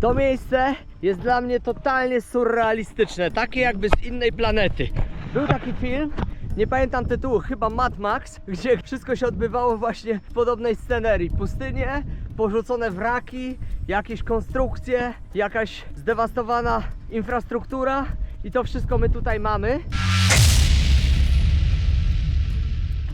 To miejsce jest dla mnie totalnie surrealistyczne, takie jakby z innej planety. Był taki film, nie pamiętam tytułu, chyba Mad Max, gdzie wszystko się odbywało właśnie w podobnej scenerii. Pustynie, porzucone wraki, jakieś konstrukcje, jakaś zdewastowana infrastruktura i to wszystko my tutaj mamy.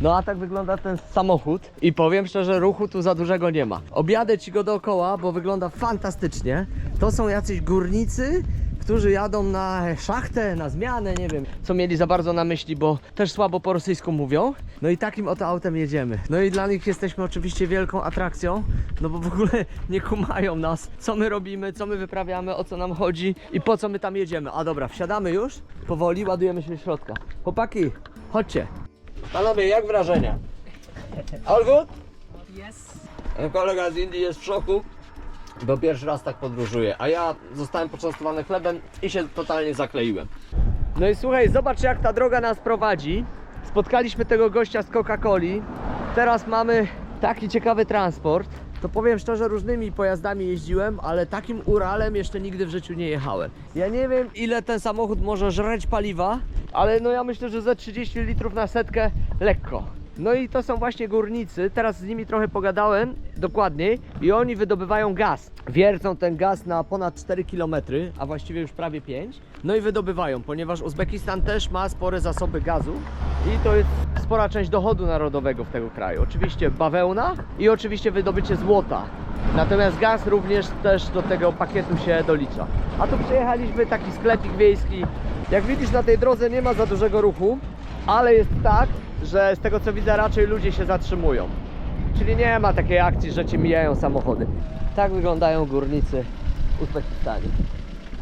No a tak wygląda ten samochód i powiem szczerze, ruchu tu za dużego nie ma. Objadę ci go dookoła, bo wygląda fantastycznie. To są jacyś górnicy, którzy jadą na szachtę, na zmianę, nie wiem co mieli za bardzo na myśli, bo też słabo po rosyjsku mówią. No i takim oto autem jedziemy. No i dla nich jesteśmy oczywiście wielką atrakcją, no bo w ogóle nie kumają nas, co my robimy, co my wyprawiamy, o co nam chodzi i po co my tam jedziemy. A dobra, wsiadamy już, powoli ładujemy się do środka. Chłopaki, chodźcie. Panowie, jak wrażenia? All good? Yes. Kolega z Indii jest w szoku, bo pierwszy raz tak podróżuje, a ja zostałem poczęstowany chlebem i się totalnie zakleiłem. No i słuchaj, zobacz jak ta droga nas prowadzi. Spotkaliśmy tego gościa z Coca-Coli. Teraz mamy taki ciekawy transport. To powiem szczerze, różnymi pojazdami jeździłem, ale takim Uralem jeszcze nigdy w życiu nie jechałem. Ja nie wiem, ile ten samochód może żreć paliwa, ale no ja myślę, że ze 30 litrów na setkę lekko. No i to są właśnie górnicy, teraz z nimi trochę pogadałem dokładniej i oni wydobywają gaz. Wiercą ten gaz na ponad 4 km, a właściwie już prawie 5. No i wydobywają, ponieważ Uzbekistan też ma spore zasoby gazu i to jest spora część dochodu narodowego w tego kraju. Oczywiście bawełna i oczywiście wydobycie złota. Natomiast gaz również też do tego pakietu się dolicza. A tu przyjechaliśmy, taki sklepik wiejski. Jak widzisz, na tej drodze nie ma za dużego ruchu, ale jest tak, że z tego co widzę raczej ludzie się zatrzymują. Czyli nie ma takiej akcji, że ci mijają samochody. Tak wyglądają górnicy w Uzbekistanie.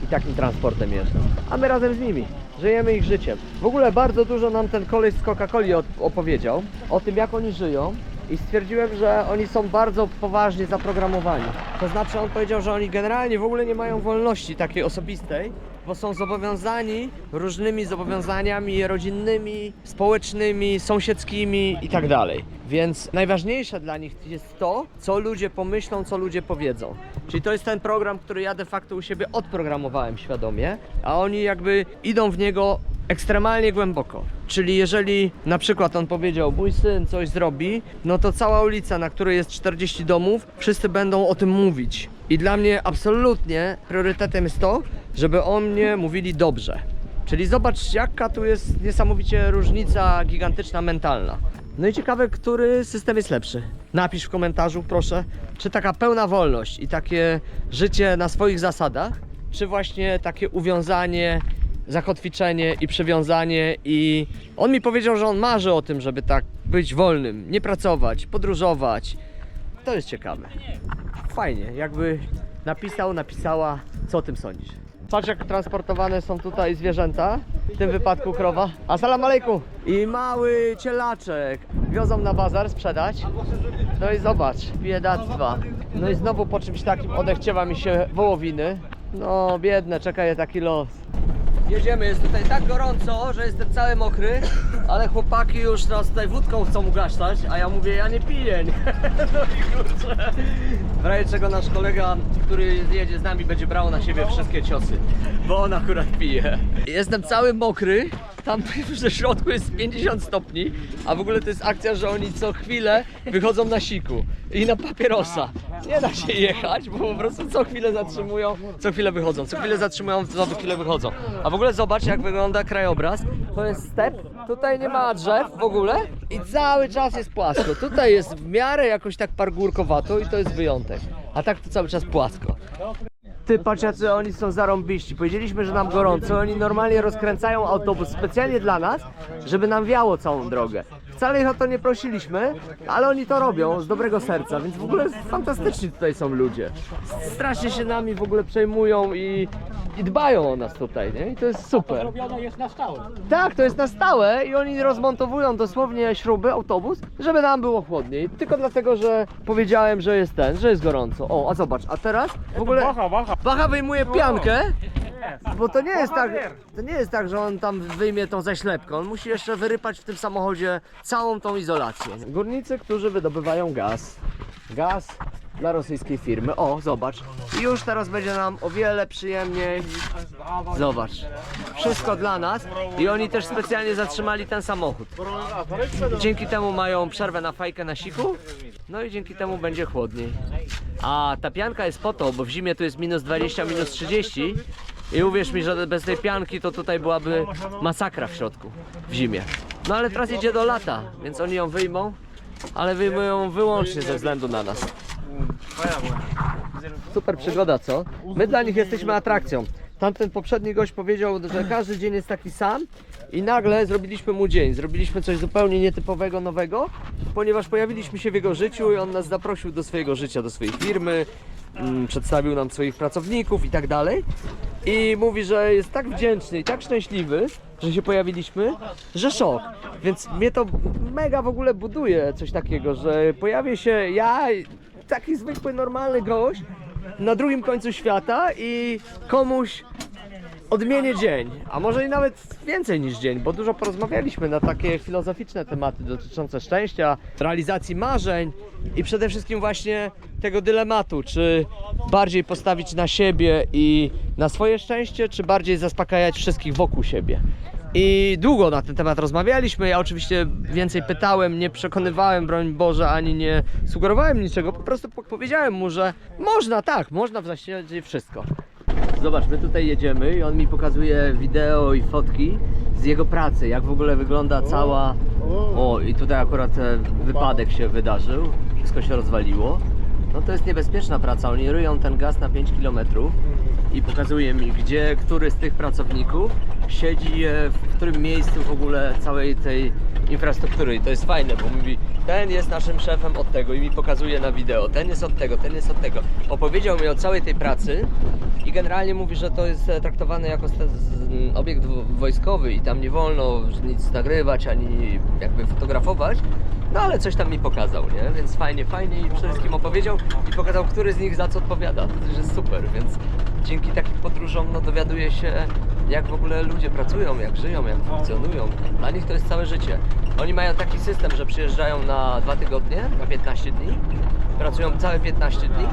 I takim transportem jeżdżą. A my razem z nimi. Żyjemy ich życiem. W ogóle bardzo dużo nam ten koleś z Coca-Coli opowiedział o tym, jak oni żyją. I stwierdziłem, że oni są bardzo poważnie zaprogramowani. To znaczy on powiedział, że oni generalnie w ogóle nie mają wolności takiej osobistej, bo są zobowiązani różnymi zobowiązaniami rodzinnymi, społecznymi, sąsiedzkimi i tak dalej. Więc najważniejsze dla nich jest to, co ludzie pomyślą, co ludzie powiedzą. Czyli to jest ten program, który ja de facto u siebie odprogramowałem świadomie, a oni jakby idą w niego ekstremalnie głęboko. Czyli jeżeli na przykład on powiedział, mój syn coś zrobi, no to cała ulica, na której jest 40 domów, wszyscy będą o tym mówić. I dla mnie absolutnie priorytetem jest to, żeby o mnie mówili dobrze. Czyli zobacz, jaka tu jest niesamowicie różnica gigantyczna mentalna. No i ciekawe, który system jest lepszy. Napisz w komentarzu, proszę, czy taka pełna wolność i takie życie na swoich zasadach, czy właśnie takie uwiązanie, zakotwiczenie i przywiązanie. I on mi powiedział, że on marzy o tym, żeby tak być wolnym, nie pracować, podróżować. To jest ciekawe. Fajnie, jakby napisała, co o tym sądzisz. Patrz, jak transportowane są tutaj zwierzęta, w tym wypadku krowa. Assalamu alaikum. I mały cielaczek wiozą na bazar sprzedać. No i zobacz, biedactwa. No i znowu po czymś takim odechciewa mi się wołowiny. No biedne, czeka je taki los. Jedziemy, jest tutaj tak gorąco, że jestem cały mokry, ale chłopaki już nas tutaj wódką chcą ugasztać, a ja mówię, ja nie piję, nie? No i kurczę. W razie czego nasz kolega, który jedzie z nami, będzie brał na siebie wszystkie ciosy, bo on akurat pije. Jestem cały mokry, tam w środku jest 50 stopni, a w ogóle to jest akcja, że oni co chwilę wychodzą na siku i na papierosa. Nie da się jechać, bo po prostu co chwilę zatrzymują, co chwilę wychodzą, co chwilę zatrzymują, co chwilę wychodzą. A w ogóle zobacz, jak wygląda krajobraz. To jest step, tutaj nie ma drzew w ogóle i cały czas jest płasko. Tutaj jest w miarę jakoś tak pargórkowato i to jest wyjątek. A tak to cały czas płasko. Ty, patrz, jacy oni są zarąbiści. Powiedzieliśmy, że nam gorąco, oni normalnie rozkręcają autobus specjalnie dla nas, żeby nam wiało całą drogę. Wcale ich o to nie prosiliśmy, ale oni to robią z dobrego serca, więc w ogóle fantastyczni tutaj są ludzie. Strasznie się nami w ogóle przejmują i dbają o nas tutaj, nie? I to jest super. Robione jest na stałe. Tak, to jest na stałe i oni rozmontowują dosłownie śruby, autobus, żeby nam było chłodniej. Tylko dlatego, że powiedziałem, że jest że jest gorąco. O, a zobacz, a teraz w ogóle Bacha wyjmuje piankę, bo to nie jest tak, że on tam wyjmie tą zaślepkę. On musi jeszcze wyrypać w tym samochodzie całą tą izolację. Górnicy, którzy wydobywają gaz. Gaz dla rosyjskiej firmy. O, zobacz. I już teraz będzie nam o wiele przyjemniej. Zobacz. Wszystko dla nas. I oni też specjalnie zatrzymali ten samochód. Dzięki temu mają przerwę na fajkę na siku. No i dzięki temu będzie chłodniej. A ta pianka jest po to, bo w zimie tu jest minus 20, minus 30. I uwierz mi, że bez tej pianki to tutaj byłaby masakra w środku. W zimie. No ale teraz idzie do lata, więc oni ją wyjmą. Ale wyjmują ją wyłącznie ze względu na nas. Super przygoda, co? My dla nich jesteśmy atrakcją. Tamten poprzedni gość powiedział, że każdy dzień jest taki sam i nagle zrobiliśmy mu dzień. Zrobiliśmy coś zupełnie nietypowego, nowego, ponieważ pojawiliśmy się w jego życiu i on nas zaprosił do swojego życia, do swojej firmy, przedstawił nam swoich pracowników i tak dalej. I mówi, że jest tak wdzięczny i tak szczęśliwy, że się pojawiliśmy, że szok. Więc mnie to mega w ogóle buduje coś takiego, że pojawię się ja, taki zwykły, normalny gość na drugim końcu świata i komuś odmienię dzień, a może i nawet więcej niż dzień, bo dużo porozmawialiśmy na takie filozoficzne tematy dotyczące szczęścia, realizacji marzeń i przede wszystkim właśnie tego dylematu, czy bardziej postawić na siebie i na swoje szczęście, czy bardziej zaspokajać wszystkich wokół siebie. I długo na ten temat rozmawialiśmy, ja oczywiście więcej pytałem, nie przekonywałem, broń Boże, ani nie sugerowałem niczego, po prostu powiedziałem mu, że można, tak, można w zasadzie wszystko. Zobacz, my tutaj jedziemy i on mi pokazuje wideo i fotki z jego pracy, jak w ogóle wygląda cała... O, i tutaj akurat wypadek się wydarzył, wszystko się rozwaliło. No to jest niebezpieczna praca, oni ryją ten gaz na 5 km i pokazuje mi, gdzie, który z tych pracowników siedzi w którym miejscu w ogóle całej tej infrastruktury. I to jest fajne, bo mówi, ten jest naszym szefem od tego i mi pokazuje na wideo, ten jest od tego, ten jest od tego. Opowiedział mi o całej tej pracy i generalnie mówi, że to jest traktowane jako obiekt wojskowy i tam nie wolno nic nagrywać ani jakby fotografować. No ale coś tam mi pokazał, nie? Więc fajnie i przede wszystkim opowiedział i pokazał, który z nich za co odpowiada. To też jest super, więc dzięki takim podróżom no, dowiaduje się, jak w ogóle ludzie pracują, jak żyją, jak funkcjonują. Dla nich to jest całe życie. Oni mają taki system, że przyjeżdżają na 2 tygodnie, na 15 dni, pracują całe 15 dni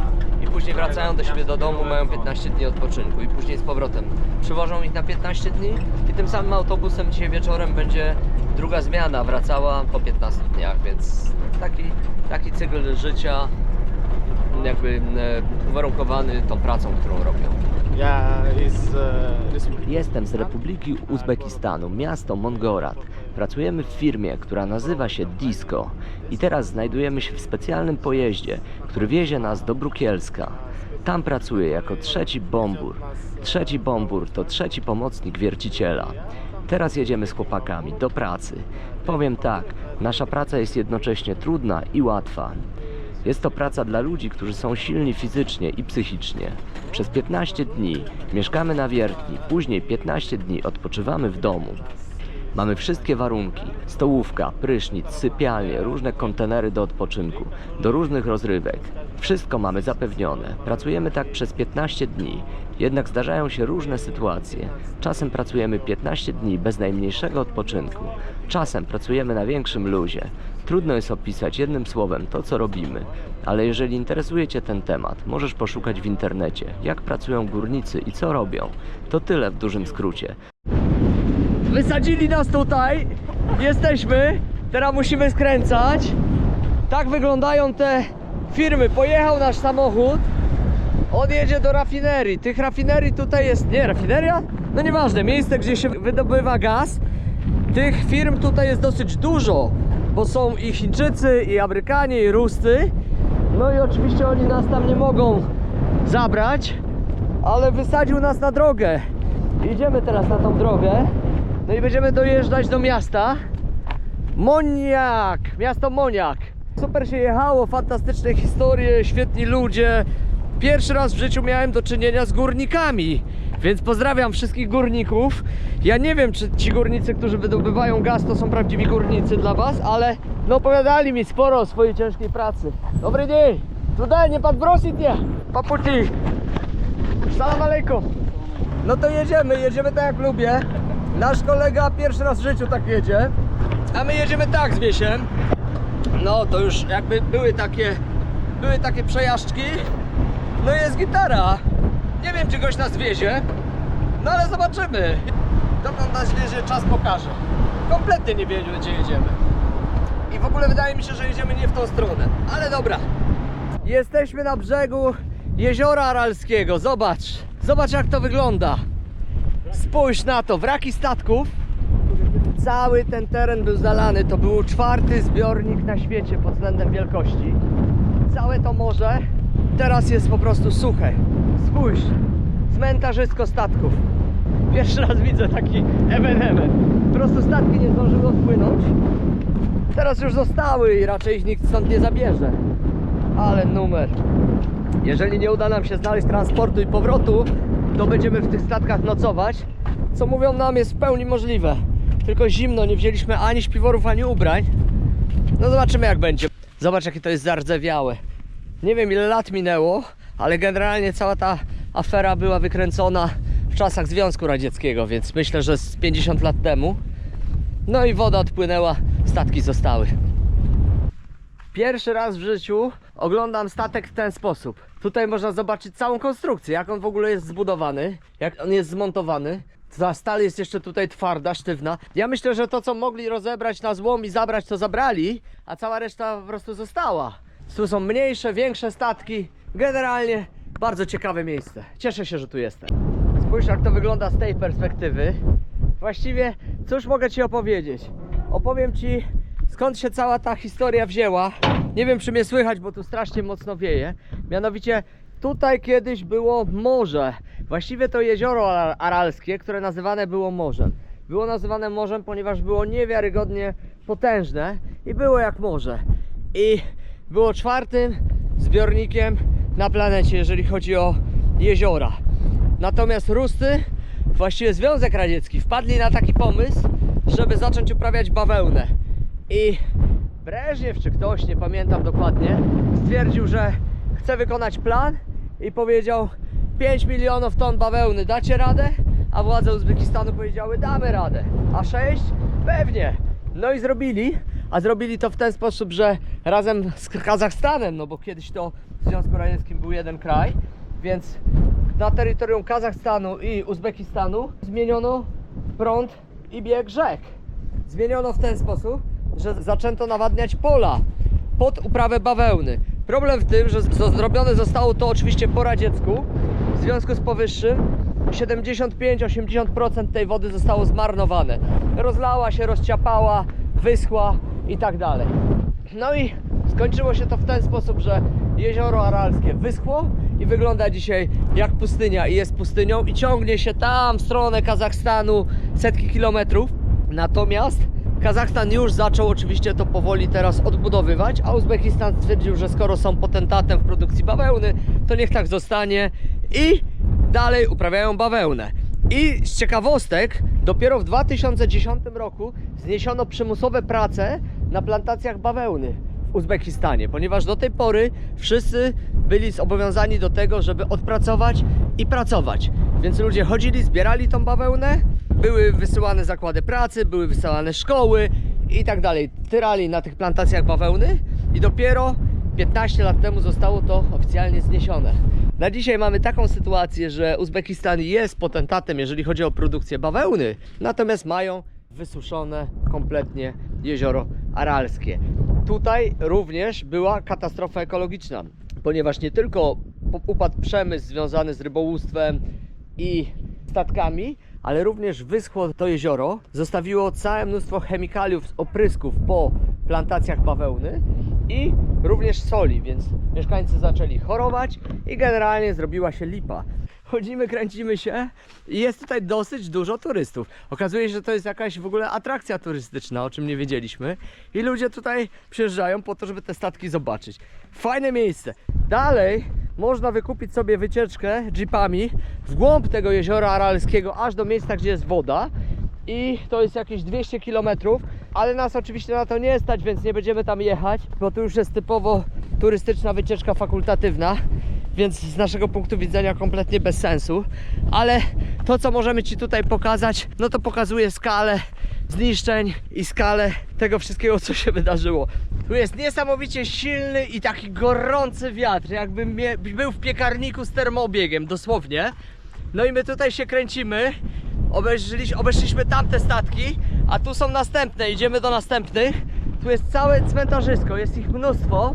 i później wracają do siebie do domu, mają 15 dni odpoczynku i później z powrotem przywożą ich na 15 dni i tym samym autobusem dzisiaj wieczorem będzie druga zmiana wracała po 15 dniach, więc taki cykl życia jakby uwarunkowany tą pracą, którą robią. Jestem z Republiki Uzbekistanu, miasto Mongorad. Pracujemy w firmie, która nazywa się Disco i teraz znajdujemy się w specjalnym pojeździe, który wiezie nas do Brukielska. Tam pracuję jako trzeci bombur. Trzeci bombur to trzeci pomocnik wierciciela. Teraz jedziemy z chłopakami do pracy. Powiem tak, nasza praca jest jednocześnie trudna i łatwa. Jest to praca dla ludzi, którzy są silni fizycznie i psychicznie. Przez 15 dni mieszkamy na wiertni, później 15 dni odpoczywamy w domu. Mamy wszystkie warunki, stołówka, prysznic, sypialnie, różne kontenery do odpoczynku, do różnych rozrywek. Wszystko mamy zapewnione. Pracujemy tak przez 15 dni, jednak zdarzają się różne sytuacje. Czasem pracujemy 15 dni bez najmniejszego odpoczynku, czasem pracujemy na większym luzie. Trudno jest opisać jednym słowem to, co robimy, ale jeżeli interesuje Cię ten temat, możesz poszukać w internecie, jak pracują górnicy i co robią. To tyle w dużym skrócie. Wysadzili nas tutaj, jesteśmy, teraz musimy skręcać. Tak wyglądają te firmy. Pojechał nasz samochód, on jedzie do rafinerii. Tych rafinerii tutaj jest, nie, rafineria? No nieważne, miejsce, gdzie się wydobywa gaz. Tych firm tutaj jest dosyć dużo, bo są i Chińczycy, i Amerykanie, i Ruscy. No i oczywiście oni nas tam nie mogą zabrać, ale wysadził nas na drogę. Idziemy teraz na tą drogę. No i będziemy dojeżdżać do miasta Moniak, miasto Moniak. Super się jechało, fantastyczne historie, świetni ludzie. Pierwszy raz w życiu miałem do czynienia z górnikami, więc pozdrawiam wszystkich górników. Ja nie wiem, czy ci górnicy, którzy wydobywają gaz, to są prawdziwi górnicy dla was, ale no opowiadali mi sporo o swojej ciężkiej pracy. Dobry dzień, tutaj nie podbrosić mnie, papuci. Salam alejkum. No to jedziemy tak jak lubię. Nasz kolega pierwszy raz w życiu tak jedzie, a my jedziemy tak z Wiesiem. No to już jakby były takie były takie przejażdżki. No jest gitara. Nie wiem, czy goś nas wiezie, no ale zobaczymy. Dokąd nas wiezie, czas pokaże. Kompletnie nie wiem, gdzie jedziemy. I w ogóle wydaje mi się, że jedziemy nie w tą stronę. Ale dobra. Jesteśmy na brzegu Jeziora Aralskiego. Zobacz. Zobacz, jak to wygląda. Spójrz na to. Wraki statków. Cały ten teren był zalany. To był 4. zbiornik na świecie pod względem wielkości. Całe to morze teraz jest po prostu suche. Spójrz. Cmentarzysko statków. Pierwszy raz widzę taki ewenement. Po prostu statki nie zdążyły odpłynąć. Teraz już zostały i raczej ich nikt stąd nie zabierze. Ale numer. Jeżeli nie uda nam się znaleźć transportu i powrotu, to będziemy w tych statkach nocować. Co mówią nam, jest w pełni możliwe. Tylko zimno, nie wzięliśmy ani śpiworów, ani ubrań. No zobaczymy, jak będzie. Zobacz, jakie to jest zardzewiałe. Nie wiem, ile lat minęło, ale generalnie cała ta afera była wykręcona w czasach Związku Radzieckiego, więc myślę, że z 50 lat temu. No i woda odpłynęła, statki zostały. Pierwszy raz w życiu oglądam statek w ten sposób. Tutaj można zobaczyć całą konstrukcję, jak on w ogóle jest zbudowany, jak on jest zmontowany. Ta stal jest jeszcze tutaj twarda, sztywna. Ja myślę, że to, co mogli rozebrać na złom i zabrać, to zabrali, a cała reszta po prostu została. Tu są mniejsze, większe statki. Generalnie bardzo ciekawe miejsce. Cieszę się, że tu jestem. Spójrz, jak to wygląda z tej perspektywy. Właściwie, cóż mogę Ci opowiedzieć? Opowiem Ci, skąd się cała ta historia wzięła. Nie wiem, czy mnie słychać, bo tu strasznie mocno wieje. Mianowicie, tutaj kiedyś było morze. Właściwie to jezioro aralskie, które nazywane było morzem. Było nazywane morzem, ponieważ było niewiarygodnie potężne i było jak morze. I było 4. zbiornikiem na planecie, jeżeli chodzi o jeziora. Natomiast Ruscy, właściwie Związek Radziecki, wpadli na taki pomysł, żeby zacząć uprawiać bawełnę. I Breżniew czy ktoś, nie pamiętam dokładnie, stwierdził, że chce wykonać plan i powiedział: 5 milionów ton bawełny, dacie radę? A władze Uzbekistanu powiedziały: damy radę. A 6? Pewnie. No i zrobili. A zrobili to w ten sposób, że razem z Kazachstanem, no bo kiedyś to w Związku Radzieckim był jeden kraj, więc na terytorium Kazachstanu i Uzbekistanu zmieniono prąd i bieg rzek. Zmieniono w ten sposób, że zaczęto nawadniać pola pod uprawę bawełny. Problem w tym, że zrobione zostało to oczywiście po radziecku. W związku z powyższym 75-80% tej wody zostało zmarnowane. Rozlała się, rozciapała, wyschła i tak dalej. No i skończyło się to w ten sposób, że jezioro aralskie wyschło i wygląda dzisiaj jak pustynia i jest pustynią i ciągnie się tam w stronę Kazachstanu setki kilometrów. Natomiast Kazachstan już zaczął oczywiście to powoli teraz odbudowywać, a Uzbekistan stwierdził, że skoro są potentatem w produkcji bawełny, to niech tak zostanie i dalej uprawiają bawełnę. I z ciekawostek, dopiero w 2010 roku zniesiono przymusowe prace na plantacjach bawełny w Uzbekistanie, ponieważ do tej pory wszyscy byli zobowiązani do tego, żeby odpracować i pracować. Więc ludzie chodzili, zbierali tą bawełnę, były wysyłane zakłady pracy, były wysyłane szkoły i tak dalej. Tyrali na tych plantacjach bawełny i dopiero 15 lat temu zostało to oficjalnie zniesione. Na dzisiaj mamy taką sytuację, że Uzbekistan jest potentatem, jeżeli chodzi o produkcję bawełny, natomiast mają wysuszone kompletnie jezioro aralskie. Tutaj również była katastrofa ekologiczna, ponieważ nie tylko upadł przemysł związany z rybołówstwem i statkami, ale również wyschło to jezioro, zostawiło całe mnóstwo chemikaliów z oprysków po plantacjach bawełny i również soli, więc mieszkańcy zaczęli chorować i generalnie zrobiła się lipa. Chodzimy, kręcimy się i jest tutaj dosyć dużo turystów. Okazuje się, że to jest jakaś w ogóle atrakcja turystyczna, o czym nie wiedzieliśmy. I ludzie tutaj przyjeżdżają po to, żeby te statki zobaczyć. Fajne miejsce. Dalej można wykupić sobie wycieczkę jeepami w głąb tego jeziora aralskiego, aż do miejsca, gdzie jest woda. I to jest jakieś 200 km, ale nas oczywiście na to nie stać, więc nie będziemy tam jechać, bo to już jest typowo turystyczna wycieczka fakultatywna. więc z naszego punktu widzenia kompletnie bez sensu. Ale to, co możemy Ci tutaj pokazać, no to pokazuje skalę zniszczeń i skalę tego wszystkiego, co się wydarzyło. Tu jest niesamowicie silny i taki gorący wiatr, jakbym był w piekarniku z termoobiegiem, dosłownie. No i my tutaj się kręcimy, obeszliśmy tamte statki, a tu są następne, idziemy do następnych. Tu jest całe cmentarzysko, jest ich mnóstwo,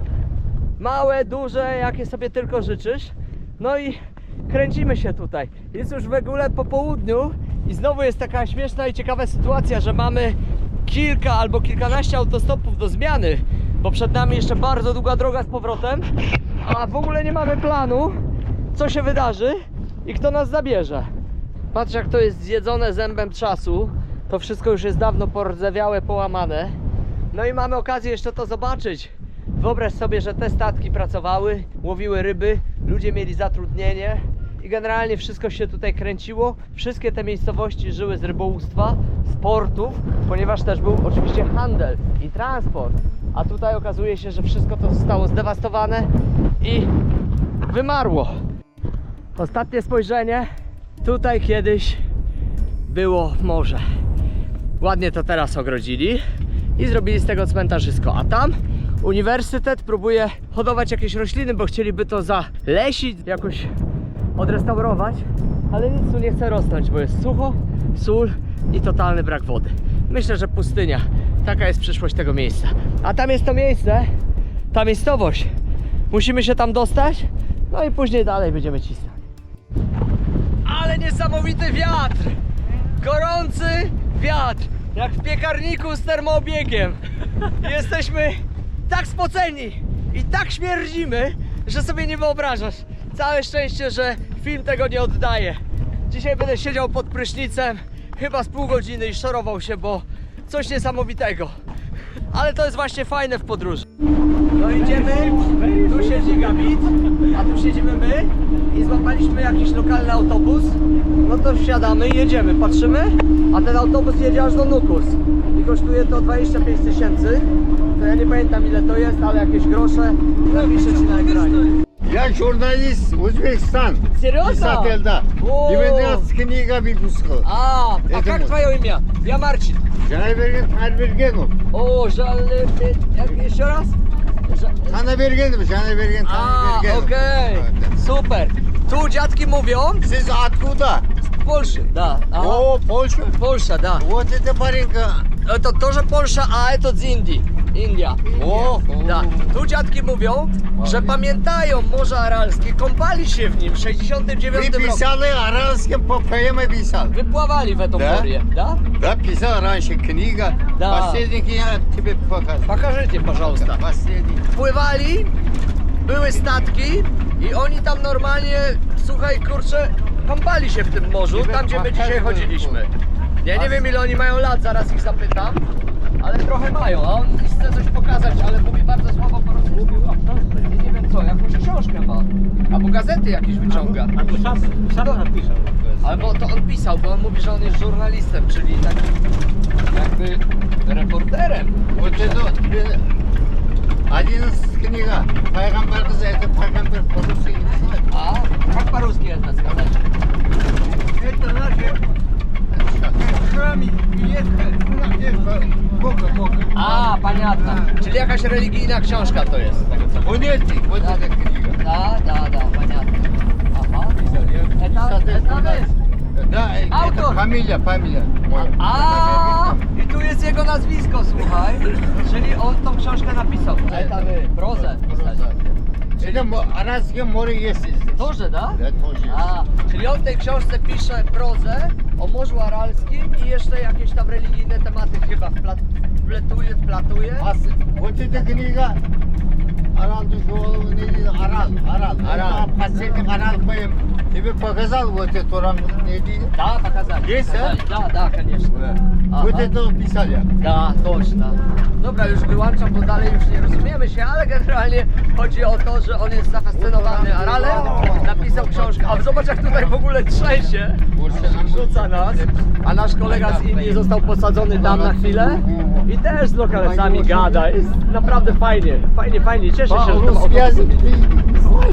małe, duże, jakie sobie tylko życzysz. No i kręcimy się tutaj. Jest już w ogóle po południu i znowu jest taka śmieszna i ciekawa sytuacja, że mamy kilka albo kilkanaście autostopów do zmiany, bo przed nami jeszcze bardzo długa droga z powrotem, a w ogóle nie mamy planu, co się wydarzy i kto nas zabierze. Patrz, jak to jest zjedzone zębem czasu. To wszystko już jest dawno pordzewiałe, połamane. No i mamy okazję jeszcze to zobaczyć. Wyobraź sobie, że te statki pracowały, łowiły ryby, ludzie mieli zatrudnienie i generalnie wszystko się tutaj kręciło. Wszystkie te miejscowości żyły z rybołówstwa, z portów, ponieważ też był oczywiście handel i transport. A tutaj okazuje się, że wszystko to zostało zdewastowane i wymarło. Ostatnie spojrzenie. Tutaj kiedyś było morze. Ładnie to teraz ogrodzili i zrobili z tego cmentarzysko. A tam uniwersytet próbuje hodować jakieś rośliny, bo chcieliby to zalesić, jakoś odrestaurować, ale nic tu nie chce rosnąć, bo jest sucho, sól i totalny brak wody. Myślę, że pustynia. Taka jest przyszłość tego miejsca. A tam jest to miejsce, ta miejscowość. Musimy się tam dostać, no i później dalej będziemy cisnąć. Ale niesamowity wiatr! Gorący wiatr! Jak w piekarniku z termoobiegiem. Jesteśmy tak spoceni i tak śmierdzimy, że sobie nie wyobrażasz. Całe szczęście, że film tego nie oddaje. Dzisiaj będę siedział pod prysznicem chyba z pół godziny i szorował się, bo coś niesamowitego. Ale to jest właśnie fajne w podróży. No idziemy, tu siedzi Gabit, a tu siedzimy my i złapaliśmy jakiś lokalny autobus. No to wsiadamy i jedziemy, patrzymy, a ten autobus jedzie aż do Nukus i kosztuje to 25 000. To ja nie pamiętam, ile to jest, ale jakieś grosze. Napiszę Ci na ekranie. Я журналист Узбекистан. Серьезно? Писатель, да. О. 19 книга выпускал. А Это как мы. твое имя? Я Марчин. Жанаберген Танабергенов. О, еще раз? Танабергенов, Жанаберген A, Танабергенов. okej, super. Tu dziadki mówią Siz откуда? z Polszy, da. Aha. О, Польша. Polsza, da. Вот это паренька. To тоже Polsza, a to z Indii. India. O, da. Tu dziadki mówią, że pamiętają Morze Aralskie, kąpali się w nim w 69 Вы roku. писали арабским по поэме писал. Wypływali w tą Da? morię, da? Да, писал раньше книга. Да. Последний я тебе покажу. Покажите, пожалуйста. Последний. Pływali, były statki i oni tam normalnie, słuchaj, kurczę, kąpali się w tym morzu, tam gdzie my dzisiaj chodziliśmy. Ja nie wiem, ile oni mają lat, zaraz ich zapytam, ale trochę mają, a on chce coś pokazać, ale mówi bardzo słabo po rosyjsku. Ja nie wiem co, jakąś książkę ma, albo gazety jakieś wyciąga. A to sam napisał. Albo to on pisał, bo on mówi, że on jest żurnalistem, czyli takim jakby reporterem. Вот это тебе 11 книга. Пайгамбар кызы, это пайгамбар по-русски не знает. A, jak по-русски это сказать? Это наши храме Бога, Бога. A, понятно. Czyli jakaś religijna książka to jest. z tego co wiem. Монетник, вот Да. эта книга. Da, понятно. Aha. Это wy. Да, Автор. это фамилия моя. A, i tu jest jego nazwisko, słuchaj. Czyli on tą książkę napisał. Это wy. Prozę. Это Аральское море есть здесь. Тоже, da? Да, тоже есть. A, czyli on w tej książce pisze prozę o Morzu Aralskim i jeszcze jakieś tam religijne tematy chyba wplatuje. Вот эта книга Арал душевного, Арал. Арал. Последний Арал поем. Тебе показал вот эту рамку. Да, показали. Есть, а? Показали. Да, конечно. Вот Aha. это писали. Da, точно. Dobra, już wyłączam, bo dalej już nie rozumiemy się, ale generalnie chodzi o to, że on jest zafascynowany Aralem, napisał książkę, a zobacz jak tutaj w ogóle trzęsie, rzuca nas, a nasz kolega z Indii został posadzony tam na chwilę i też z lokalesami gada, jest naprawdę fajnie, cieszę się, że tam Связи.